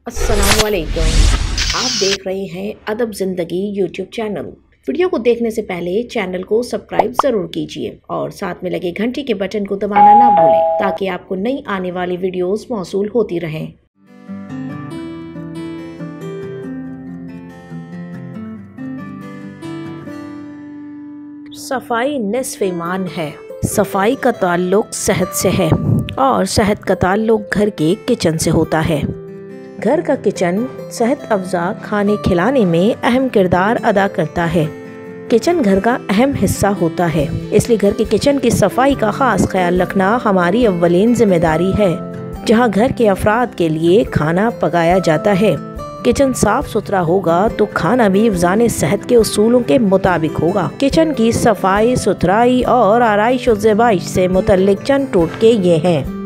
अस्सलाम वालेकुम। आप देख रहे हैं अदब ज़िंदगी यूट्यूब चैनल। वीडियो को देखने से पहले चैनल को सब्सक्राइब ज़रूर कीजिए और साथ में लगे घंटी के बटन को दबाना ना भूलें ताकि आपको नई आने वाली वीडियोस मौसूल होती रहें। सफाई निस्फ़ ईमान है। सफाई का ताल्लुक सेहत से है और सेहत का ताल्लुक घर के किचन से होता है। घर का किचन सेहत अफ़ज़ा खाने खिलाने में अहम किरदार अदा करता है। किचन घर का अहम हिस्सा होता है, इसलिए घर के किचन की सफाई का ख़ास ख्याल रखना हमारी अव्वलीन जिम्मेदारी है। जहां घर के अफराद के लिए खाना पकाया जाता है, किचन साफ सुथरा होगा तो खाना भी अफ़ज़ाने सेहत के उसूलों के मुताबिक होगा। किचन की सफाई सुथराई और आराइश और ज़ेबाइश से मुतल्लिक चंद टोटके ये हैं।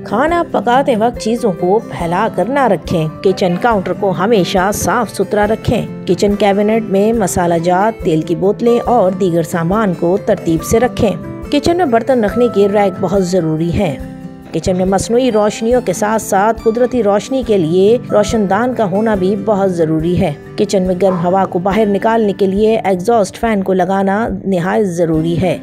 खाना पकाते वक्त चीज़ों को फैला कर ना रखें। किचन काउंटर को हमेशा साफ सुथरा रखें। किचन कैबिनेट में मसाला जात, तेल की बोतलें और दीगर सामान को तरतीब से रखें। किचन में बर्तन रखने की रैक बहुत ज़रूरी है। किचन में मसनूई रोशनियों के साथ साथ कुदरती रोशनी के लिए रोशनदान का होना भी बहुत ज़रूरी है। किचन में गर्म हवा को बाहर निकालने के लिए एग्जॉस्ट फैन को लगाना निहायत ज़रूरी है।